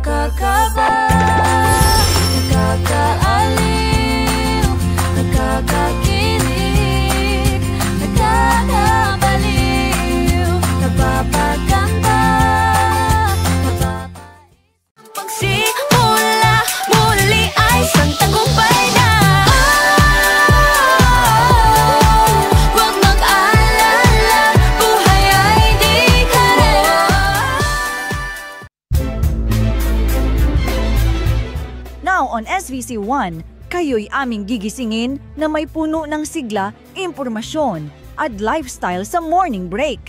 Nakakakaba, nakakaaliw, nakakakilig, nakakabaliw, napapaganda, pagsimula muli ay isang tagumpay na. Huwag mag-alala, buhay ay di karera. Now on SVC1, kayo'y aming gigisingin na may puno ng sigla, impormasyon at lifestyle sa morning break.